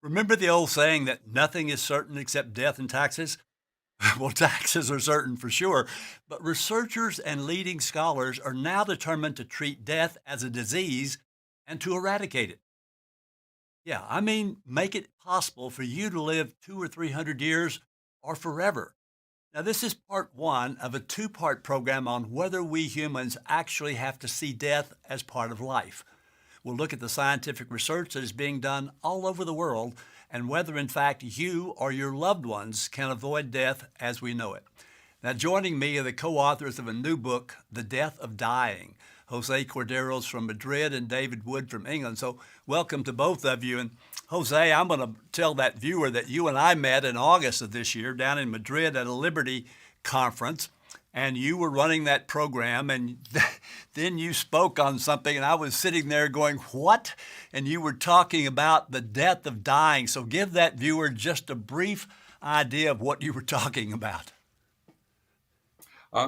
Remember the old saying that nothing is certain except death and taxes? Well, taxes are certain for sure, but researchers and leading scholars are now determined to treat death as a disease and to eradicate it. Yeah, I mean, make it possible for you to live 200 or 300 years or forever. Now, this is part one of a two-part program on whether we humans actually have to see death as part of life. We'll look at the scientific research that is being done all over the world and whether, in fact, you or your loved ones can avoid death as we know it. Now, joining me are the co-authors of a new book, The Death of Dying. José Cordeiro from Madrid and David Wood from England. So welcome to both of you. And Jose, I'm going to tell that viewer that you and I met in August of this year down in Madrid at a Liberty conference, and you were running that program, and then you spoke on something, and I was sitting there going, what? And you were talking about the death of dying. So give that viewer just a brief idea of what you were talking about.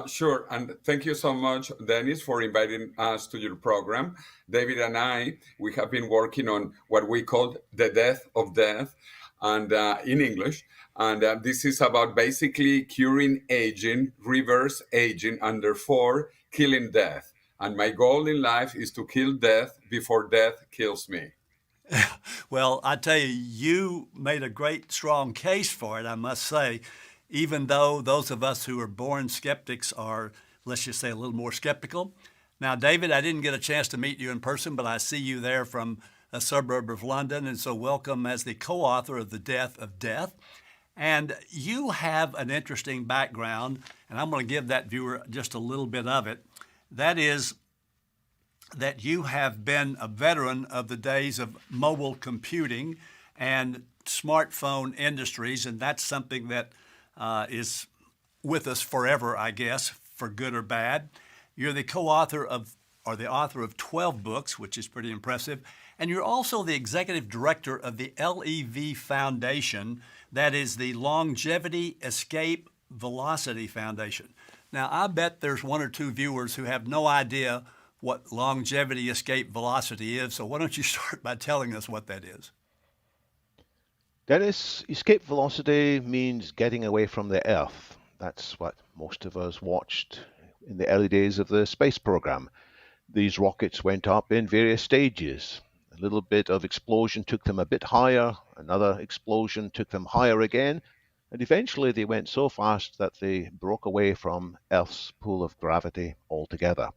Sure, and thank you so much, Dennis, for inviting us to your program. David and I, we have been working on what we call the death of death, and in English. And this is about basically curing aging, reverse aging, and therefore killing death. And my goal in life is to kill death before death kills me. Well, I tell you, you made a great, strong case for it, I must say, even though those of us who are born skeptics are, let's just say, a little more skeptical. Now, David, I didn't get a chance to meet you in person, but I see you there from a suburb of London, and so welcome as the co-author of The Death of Death. And you have an interesting background, and I'm going to give that viewer just a little bit of it. That is that you have been a veteran of the days of mobile computing and smartphone industries, and that's something that is with us forever, I guess, for good or bad. You're the co-author of, or the author of 12 books, which is pretty impressive. And you're also the executive director of the LEV Foundation, that is the Longevity Escape Velocity Foundation. Now, I bet there's one or two viewers who have no idea what longevity escape velocity is, so why don't you start by telling us what that is? Dennis, escape velocity means getting away from the Earth. That's what most of us watched in the early days of the space program. These rockets went up in various stages. A little bit of explosion took them a bit higher, another explosion took them higher again, and eventually they went so fast that they broke away from Earth's pull of gravity altogether.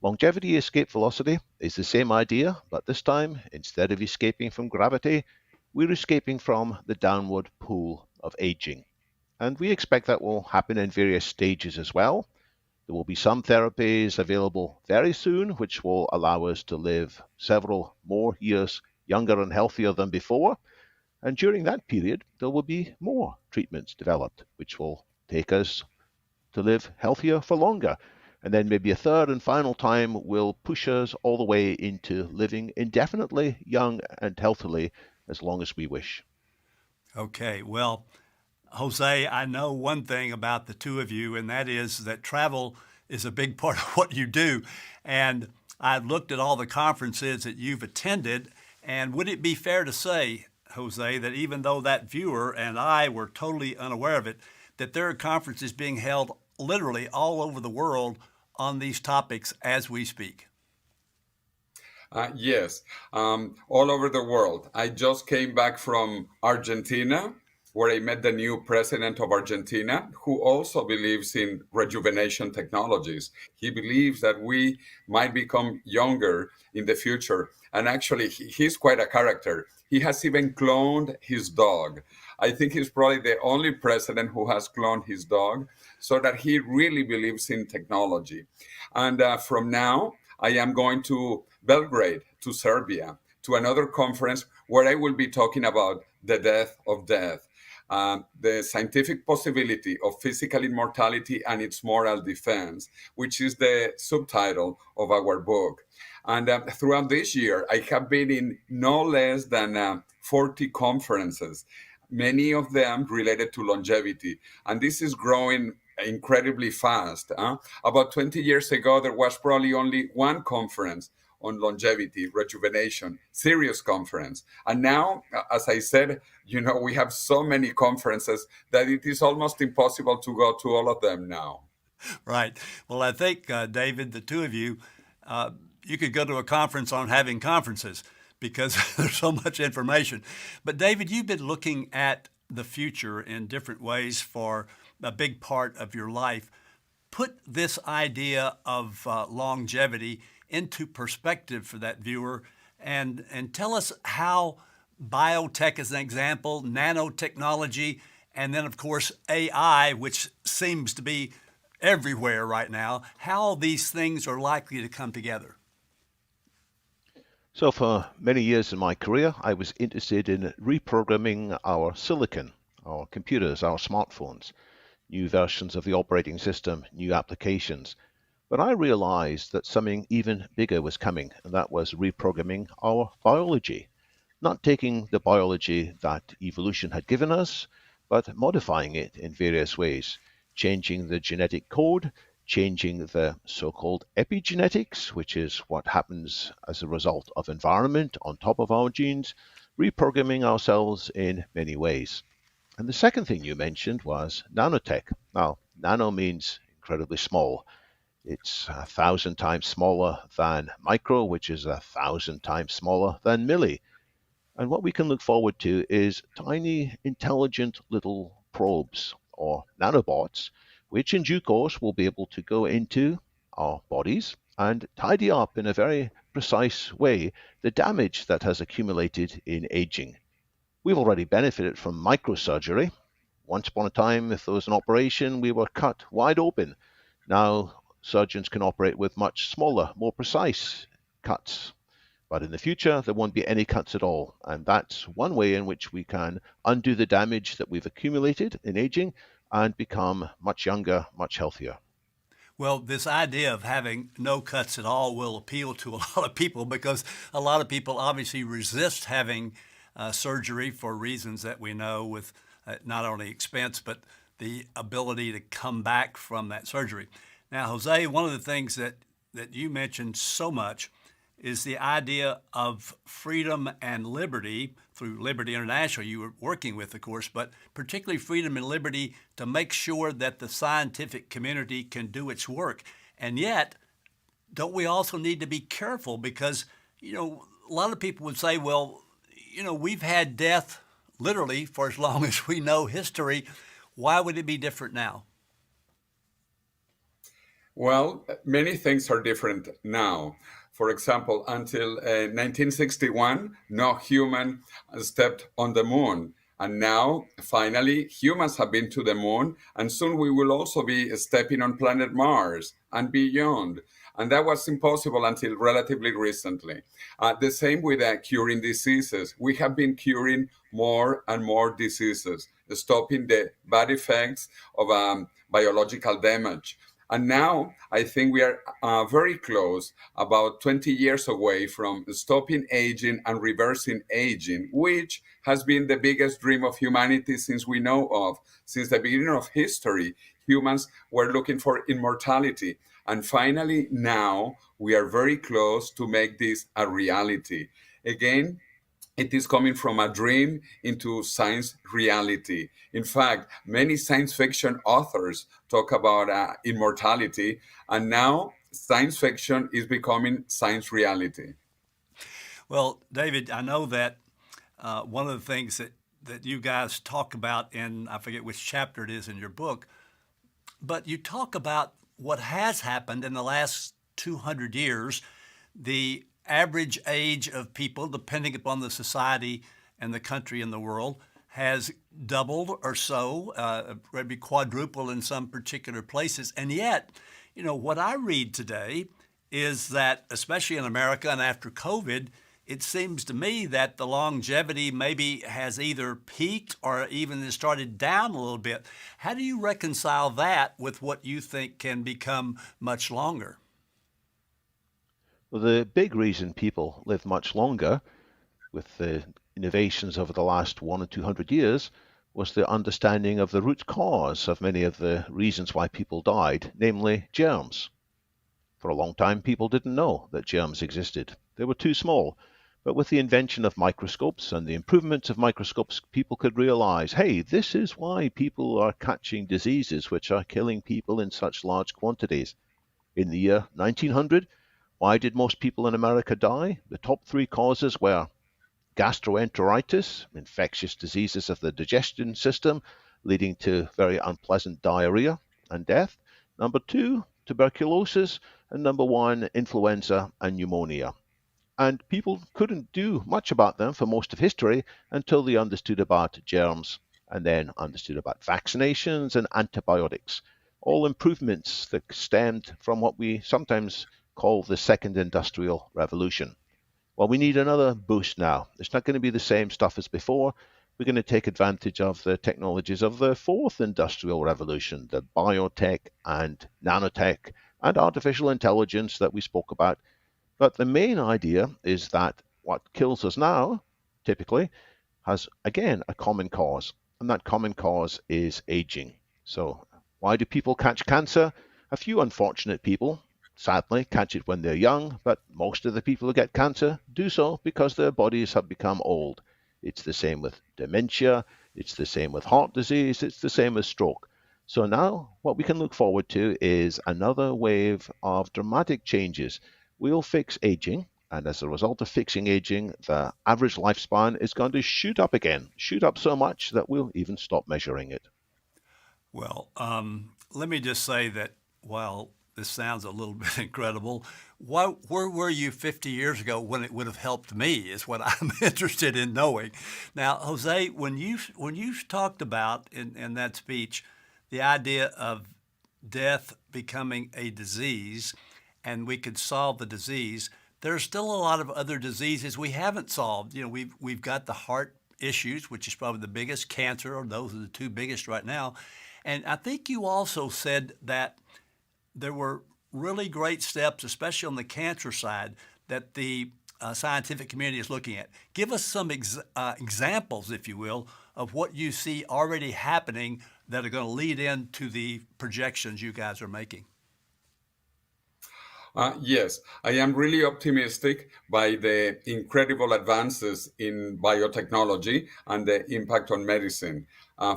Longevity escape velocity is the same idea, but this time, instead of escaping from gravity, we're escaping from the downward pull of aging. And we expect that will happen in various stages as well. There will be some therapies available very soon, which will allow us to live several more years younger and healthier than before. And during that period, there will be more treatments developed, which will take us to live healthier for longer. And then maybe a third and final time will push us all the way into living indefinitely young and healthily as long as we wish. Okay, well, Jose, I know one thing about the two of you, and that is that travel is a big part of what you do. And I looked at all the conferences that you've attended, and would it be fair to say, Jose, that even though that viewer and I were totally unaware of it, that there are conferences being held literally all over the world on these topics as we speak? Yes, all over the world. I just came back from Argentina, where I met the new president of Argentina, who also believes in rejuvenation technologies. He believes that we might become younger in the future. And actually, he's quite a character. He has even cloned his dog. I think he's probably the only president who has cloned his dog, so that he really believes in technology. And from now, I am going to Belgrade, to Serbia, to another conference where I will be talking about the death of death, the scientific possibility of physical immortality and its moral defense, which is the subtitle of our book. And throughout this year, I have been in no less than 40 conferences, many of them related to longevity. And this is growing incredibly fast. About 20 years ago, there was probably only one conference on longevity, rejuvenation, serious conference. And now, as I said, we have so many conferences that it is almost impossible to go to all of them now. Right. Well, I think, David, the two of you, you could go to a conference on having conferences because there's so much information. But David, you've been looking at the future in different ways for a big part of your life. Put this idea of longevity into perspective for that viewer and tell us how biotech is an example, nanotechnology, and then, of course, AI, which seems to be everywhere right now, how these things are likely to come together. So for many years in my career, I was interested in reprogramming our silicon, our computers, our smartphones, new versions of the operating system, new applications. But I realized that something even bigger was coming, and that was reprogramming our biology. Not taking the biology that evolution had given us, but modifying it in various ways, changing the genetic code, changing the so-called epigenetics, which is what happens as a result of environment on top of our genes, reprogramming ourselves in many ways. And the second thing you mentioned was nanotech. Now, nano means incredibly small. It's 1,000 times smaller than micro, which is 1,000 times smaller than milli. And what we can look forward to is tiny, intelligent little probes or nanobots, which in due course will be able to go into our bodies and tidy up in a very precise way the damage that has accumulated in aging. We've already benefited from microsurgery. Once upon a time, if there was an operation, we were cut wide open. Now, surgeons can operate with much smaller, more precise cuts. But in the future, there won't be any cuts at all. And that's one way in which we can undo the damage that we've accumulated in aging and become much younger, much healthier. Well, this idea of having no cuts at all will appeal to a lot of people because a lot of people obviously resist having surgery for reasons that we know, with not only expense, but the ability to come back from that surgery. Now, Jose, one of the things that you mentioned so much is the idea of freedom and liberty through Liberty International you were working with, of course, but particularly freedom and liberty to make sure that the scientific community can do its work. And yet, don't we also need to be careful because, a lot of people would say, well, we've had death literally for as long as we know history. Why would it be different now? Well, many things are different now. For example, until 1961, no human stepped on the moon. And now, finally, humans have been to the moon, and soon we will also be stepping on planet Mars and beyond. And that was impossible until relatively recently. The same with curing diseases. We have been curing more and more diseases, stopping the bad effects of biological damage. And now I think we are very close, about 20 years away from stopping aging and reversing aging, which has been the biggest dream of humanity since we know of. Since the beginning of history, humans were looking for immortality. And finally, now we are very close to make this a reality. Again, it is coming from a dream into science reality. In fact, many science fiction authors talk about immortality, and now science fiction is becoming science reality. Well, David, I know that one of the things that you guys talk about in, I forget which chapter it is in your book, but you talk about what has happened in the last 200 years, the average age of people, depending upon the society and the country and the world, has doubled or so, maybe quadrupled in some particular places. And yet, what I read today is that, especially in America and after COVID, it seems to me that the longevity maybe has either peaked or even has started down a little bit. How do you reconcile that with what you think can become much longer? Well, the big reason people live much longer with the innovations over the last 100 or 200 years was the understanding of the root cause of many of the reasons why people died, namely germs. For a long time, people didn't know that germs existed. They were too small. But with the invention of microscopes and the improvements of microscopes, people could realize, hey, this is why people are catching diseases which are killing people in such large quantities. In the year 1900, why did most people in America die? The top three causes were gastroenteritis, infectious diseases of the digestion system, leading to very unpleasant diarrhea and death. Number two, tuberculosis. And number one, influenza and pneumonia. And people couldn't do much about them for most of history until they understood about germs and then understood about vaccinations and antibiotics. All improvements that stemmed from what we sometimes call the second industrial revolution. Well, we need another boost now. It's not going to be the same stuff as before. We're going to take advantage of the technologies of the fourth industrial revolution, the biotech and nanotech and artificial intelligence that we spoke about. But the main idea is that what kills us now, typically, has, again, a common cause. And that common cause is aging. So why do people catch cancer? A few unfortunate people, sadly, catch it when they're young, but most of the people who get cancer do so because their bodies have become old. It's the same with dementia, it's the same with heart disease, it's the same with stroke. So now what we can look forward to is another wave of dramatic changes. We'll fix aging, and as a result of fixing aging, the average lifespan is going to shoot up again, shoot up so much that we'll even stop measuring it. Well, let me just say that while this sounds a little bit incredible, where were you 50 years ago when it would have helped me is what I'm interested in knowing. Now, Jose, when you talked about in that speech the idea of death becoming a disease and we could solve the disease, there's still a lot of other diseases we haven't solved. You know, we've got the heart issues, which is probably the biggest, cancer, or those are the two biggest right now. And I think you also said that there were really great steps, especially on the cancer side, that the scientific community is looking at. Give us some examples, if you will, of what you see already happening that are going to lead into the projections you guys are making. Yes, I am really optimistic by the incredible advances in biotechnology and the impact on medicine.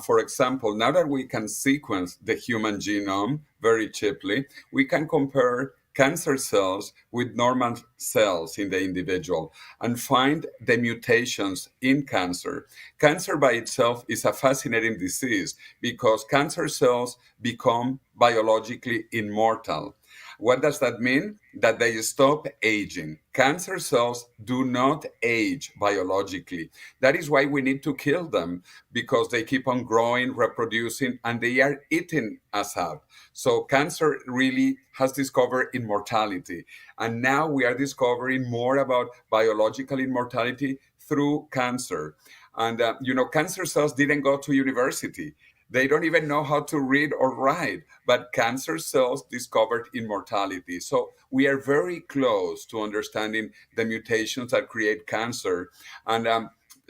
For example, now that we can sequence the human genome very cheaply, we can compare cancer cells with normal cells in the individual and find the mutations in cancer. Cancer by itself is a fascinating disease because cancer cells become biologically immortal. What does that mean? That they stop aging. Cancer cells do not age biologically. That is why we need to kill them, because they keep on growing, reproducing, and they are eating us up. So cancer really has discovered immortality. And now we are discovering more about biological immortality through cancer. And, cancer cells didn't go to university. They don't even know how to read or write, but cancer cells discovered immortality. So we are very close to understanding the mutations that create cancer. And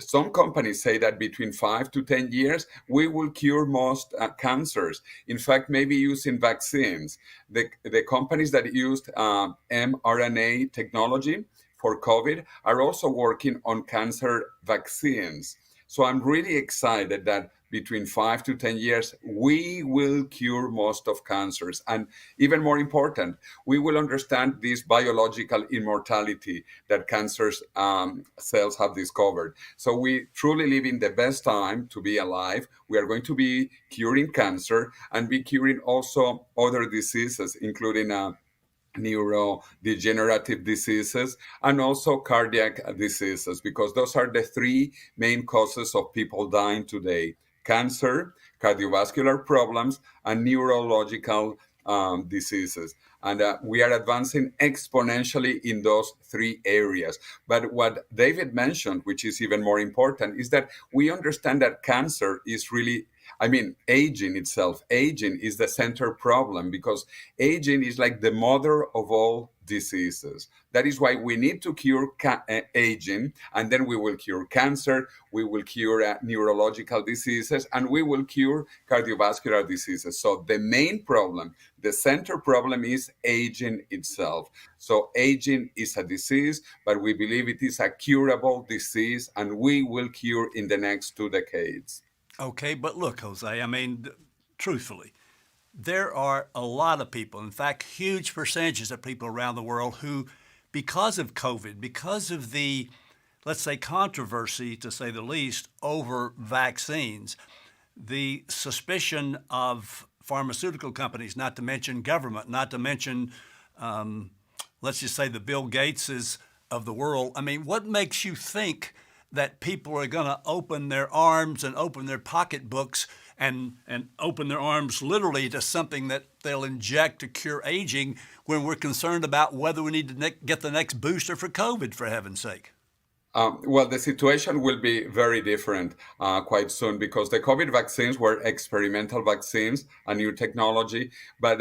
some companies say that between 5 to 10 years, we will cure most cancers. In fact, maybe using vaccines. The companies that used mRNA technology for COVID are also working on cancer vaccines. So I'm really excited that between 5 to 10 years, we will cure most of cancers. And even more important, we will understand this biological immortality that cancer cells have discovered. So we truly live in the best time to be alive. We are going to be curing cancer and be curing also other diseases, including neurodegenerative diseases and also cardiac diseases, because those are the three main causes of people dying today: cancer, cardiovascular problems, and neurological diseases. And we are advancing exponentially in those three areas. But what David mentioned, which is even more important, is that we understand that cancer is really I mean, aging itself, aging is the center problem because aging is like the mother of all diseases. That is why we need to cure aging, and then we will cure cancer, we will cure neurological diseases, and we will cure cardiovascular diseases. So the main problem, the center problem is aging itself. So aging is a disease, but we believe it is a curable disease, and we will cure in the next 2 decades. Okay, but look, Jose, I mean, truthfully, there are a lot of people, in fact, huge percentages of people around the world who, because of COVID, because of the, let's say, controversy, to say the least, over vaccines, the suspicion of pharmaceutical companies, not to mention government, not to mention, let's just say, the Bill Gateses of the world. I mean, what makes you think that people are going to open their arms and open their pocketbooks and open their arms literally to something that they'll inject to cure aging when we're concerned about whether we need to get the next booster for COVID, for heaven's sake? Well, the situation will be very different quite soon because the COVID vaccines were experimental vaccines, a new technology, but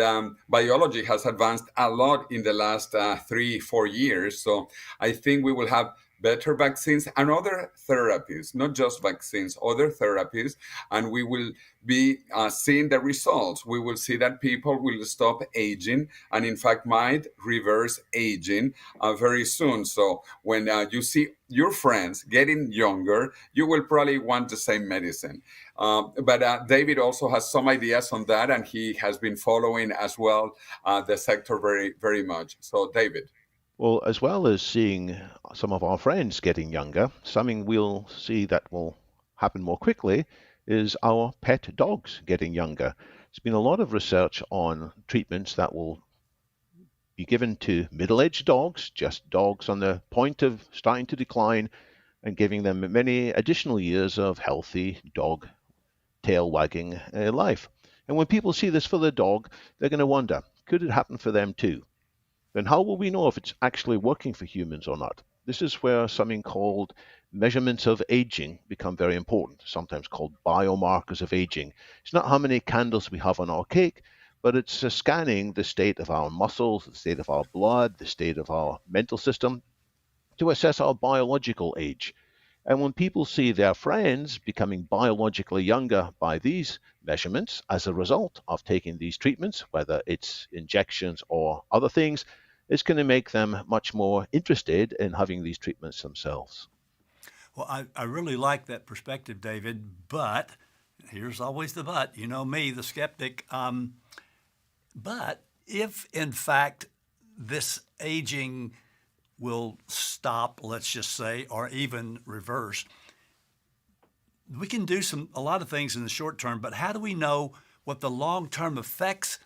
biology has advanced a lot in the last 3-4 years. So I think we will have better vaccines and other therapies, not just vaccines, other therapies, and we will be seeing the results. We will see that people will stop aging and in fact might reverse aging very soon. So when you see your friends getting younger, you will probably want the same medicine. But David also has some ideas on that, and he has been following as well the sector very, very much. So David. Well, as well as seeing some of our friends getting younger, something we'll see that will happen more quickly is our pet dogs getting younger. There's been a lot of research on treatments that will be given to middle-aged dogs, just dogs on the point of starting to decline, and giving them many additional years of healthy dog tail-wagging life. And when people see this for the dog, they're going to wonder, could it happen for them too? Then how will we know if it's actually working for humans or not? This is where something called measurements of aging become very important, sometimes called biomarkers of aging. It's not how many candles we have on our cake, but it's scanning the state of our muscles, the state of our blood, the state of our mental system to assess our biological age. And when people see their friends becoming biologically younger by these measurements as a result of taking these treatments, whether it's injections or other things, it's going to make them much more interested in having these treatments themselves. Well, I really like that perspective, David, but here's always the but. You know me, the skeptic. But if, in fact, this aging will stop, let's just say, or even reverse, we can do a lot of things in the short term, but how do we know what the long-term effects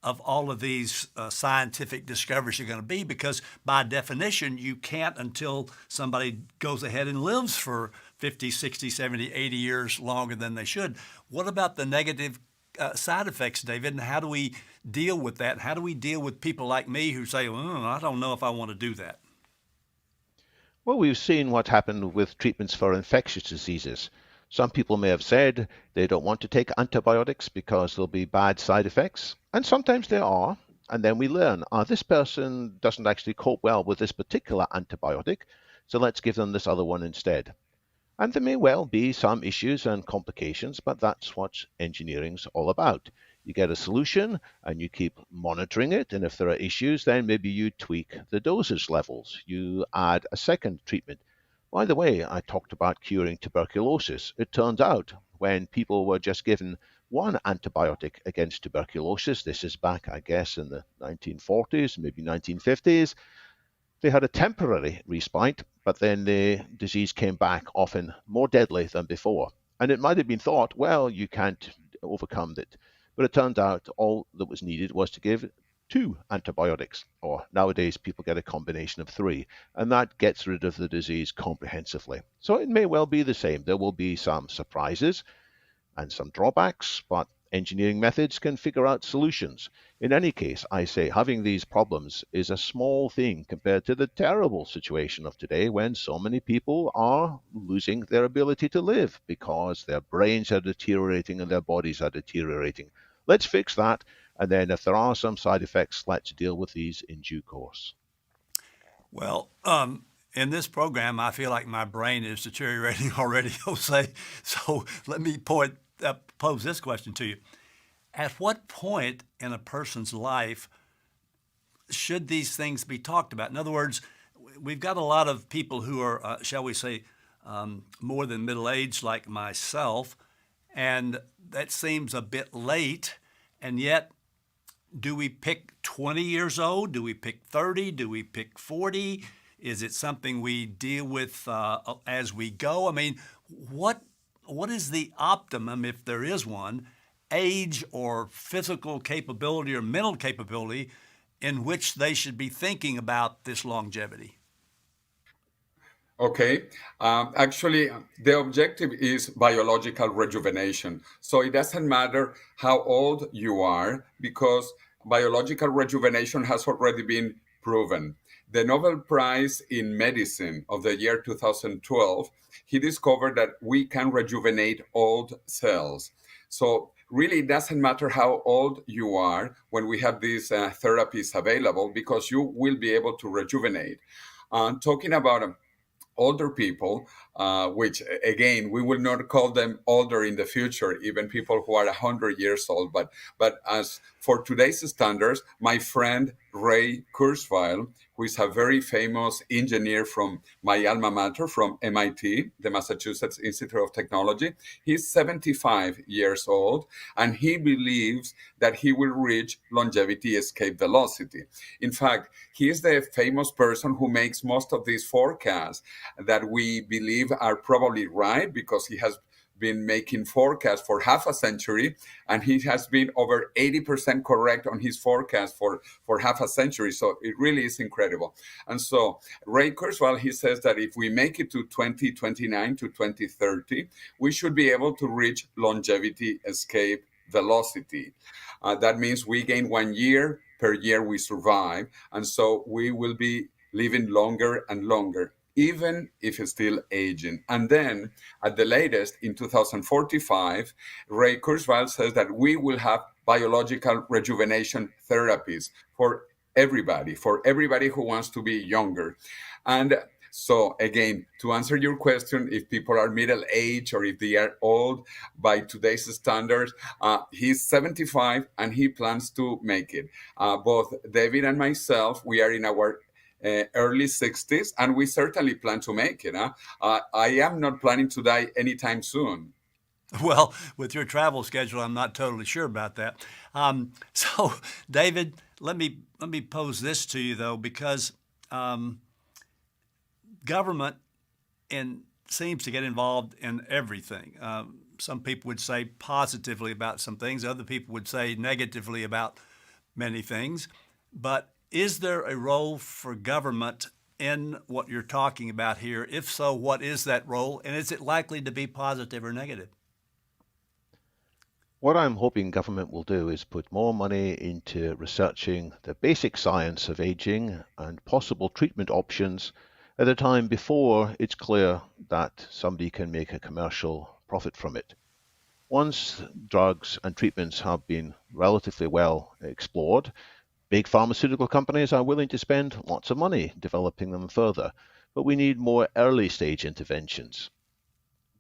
of all of these scientific discoveries are going to be? Because by definition, you can't until somebody goes ahead and lives for 50, 60, 70, 80 years longer than they should. What about the negative side effects, David, and how do we deal with that? How do we deal with people like me who say, well, I don't know if I want to do that? Well, we've seen what happened with treatments for infectious diseases. Some people may have said they don't want to take antibiotics because there'll be bad side effects, and sometimes there are, and then we learn, this person doesn't actually cope well with this particular antibiotic, so let's give them this other one instead. And there may well be some issues and complications, but that's what engineering's all about. You get a solution and you keep monitoring it, and if there are issues, then maybe you tweak the dosage levels. You add a second treatment. By the way, I talked about curing tuberculosis. It turns out when people were just given one antibiotic against tuberculosis, this is back, I guess, in the 1940s, maybe 1950s, they had a temporary respite, but then the disease came back often more deadly than before. And it might have been thought, well, you can't overcome it. But it turned out all that was needed was to give 2 antibiotics, or nowadays people get a combination of 3, and that gets rid of the disease comprehensively. So it may well be the same. There will be some surprises and some drawbacks, but Engineering methods can figure out solutions. In any case, I say having these problems is a small thing compared to the terrible situation of today when so many people are losing their ability to live because their brains are deteriorating and their bodies are deteriorating. Let's fix that, and then if there are some side effects, let's deal with these in due course. Well, in this program, I feel like my brain is deteriorating already, Jose. So let me pose this question to you. At what point in a person's life should these things be talked about? In other words, we've got a lot of people who are, shall we say, more than middle-aged like myself, and that seems a bit late, and yet do we pick 20 years old? Do we pick 30? Do we pick 40? Is it something we deal with as we go? I mean, what is the optimum, if there is one, age or physical capability or mental capability in which they should be thinking about this longevity? Okay. Actually, the objective is biological rejuvenation. So it doesn't matter how old you are because biological rejuvenation has already been proven. The Nobel Prize in Medicine of the year 2012, he discovered that we can rejuvenate old cells. So really, it doesn't matter how old you are when we have these therapies available because you will be able to rejuvenate. Talking about older people, which again we will not call them older in the future, even people who are 100 years old. But as for today's standards, my friend Ray Kurzweil, who is a very famous engineer from my alma mater, from MIT, the Massachusetts Institute of Technology, he's 75 years old, and he believes that he will reach longevity escape velocity. In fact, he is the famous person who makes most of these forecasts that we believe are probably right because he has been making forecasts for half a century, and he has been over 80% correct on his forecast for half a century. So it really is incredible. And so Ray Kurzweil, he says that if we make it to 2029 to 2030, we should be able to reach longevity escape velocity. That means we gain 1 year per year we survive. And so we will be living longer and longer, even if it's still aging. And then at the latest, in 2045, Ray Kurzweil says that we will have biological rejuvenation therapies for everybody who wants to be younger. And so again, to answer your question, if people are middle-aged or if they are old by today's standards, he's 75 and he plans to make it. Both David and myself, we are in our early 60s, and we certainly plan to make it. I am not planning to die anytime soon. Well, with your travel schedule, I'm not totally sure about that. So, David, let me pose this to you though, because government seems to get involved in everything. Some people would say positively about some things. Other people would say negatively about many things. But is there a role for government in what you're talking about here? If so, what is that role? And is it likely to be positive or negative? What I'm hoping government will do is put more money into researching the basic science of aging and possible treatment options at a time before it's clear that somebody can make a commercial profit from it. Once drugs and treatments have been relatively well explored, big pharmaceutical companies are willing to spend lots of money developing them further, but we need more early stage interventions.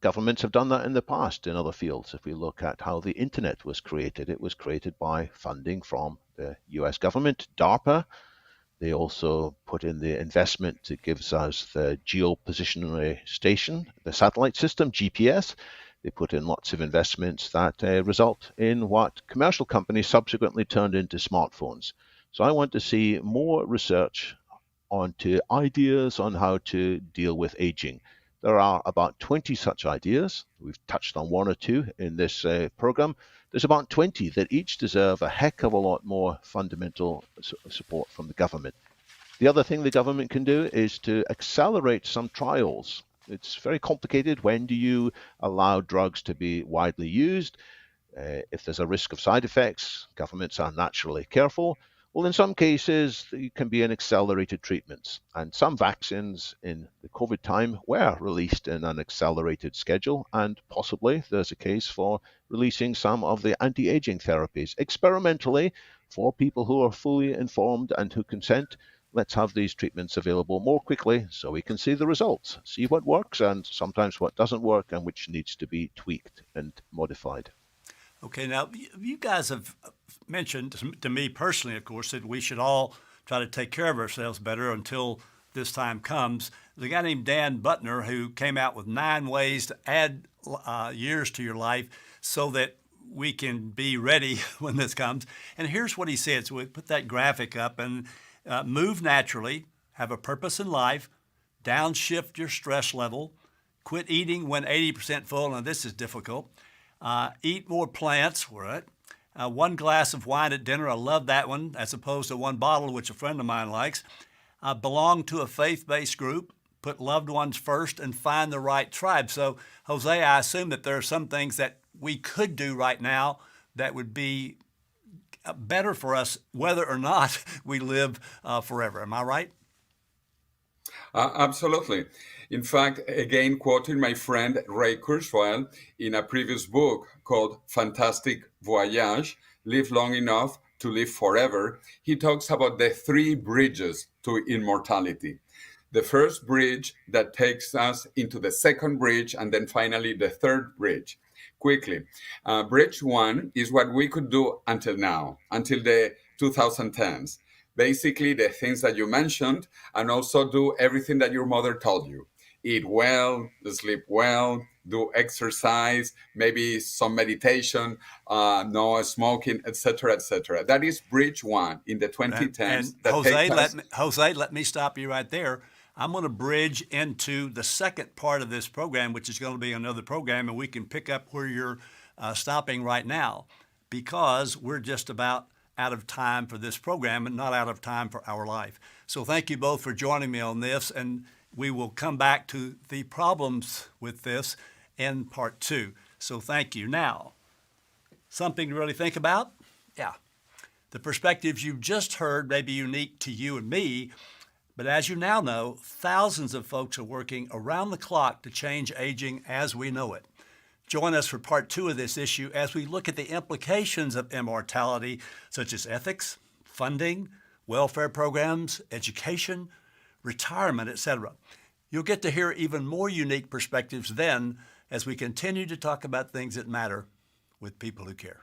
Governments have done that in the past in other fields. If we look at how the internet was created, it was created by funding from the US government, DARPA. They also put in the investment that gives us the geopositionary station, the satellite system, GPS. They put in lots of investments that result in what commercial companies subsequently turned into smartphones. So I want to see more research onto ideas on how to deal with aging. There are about 20 such ideas. We've touched on one or two in this program. There's about 20 that each deserve a heck of a lot more fundamental support from the government. The other thing the government can do is to accelerate some trials. It's very complicated. When do you allow drugs to be widely used? If there's a risk of side effects, governments are naturally careful. Well, in some cases, there can be an accelerated treatments, and some vaccines in the COVID time were released in an accelerated schedule, and possibly there's a case for releasing some of the anti-aging therapies experimentally for people who are fully informed and who consent. Let's have these treatments available more quickly so we can see the results, see what works and sometimes what doesn't work and which needs to be tweaked and modified. Okay, now you guys have mentioned to me personally, of course, that we should all try to take care of ourselves better until this time comes. There's a guy named Dan Butner who came out with 9 ways to add years to your life so that we can be ready when this comes. And here's what he said. So we put that graphic up and move naturally, have a purpose in life, downshift your stress level, quit eating when 80% full. Now this is difficult. Eat more plants, right? 1 glass of wine at dinner, I love that one, as opposed to 1 bottle, which a friend of mine likes. Belong to a faith-based group, put loved ones first, and find the right tribe. So, Jose, I assume that there are some things that we could do right now that would be better for us, whether or not we live forever. Am I right? Absolutely. In fact, again, quoting my friend Ray Kurzweil in a previous book called Fantastic Voyage, Live Long Enough to Live Forever, he talks about the 3 bridges to immortality. The first bridge that takes us into the second bridge, and then finally the third bridge. Quickly, bridge 1 is what we could do until now, until the 2010s. Basically, the things that you mentioned, and also do everything that your mother told you. Eat well, sleep well, do exercise, maybe some meditation, no smoking, etc., etc. That is bridge 1 in the 2010s. And Jose, let me stop you right there. I'm going to bridge into the second part of this program, which is going to be another program, and we can pick up where you're stopping right now, because we're just about out of time for this program and not out of time for our life. So thank you both for joining me on this, and we will come back to the problems with this in part 2. So thank you. Now, something to really think about? Yeah. The perspectives you just heard may be unique to you and me, but as you now know, thousands of folks are working around the clock to change aging as we know it. Join us for part 2 of this issue as we look at the implications of immortality, such as ethics, funding, welfare programs, education, retirement, etc. You'll get to hear even more unique perspectives then as we continue to talk about things that matter with people who care.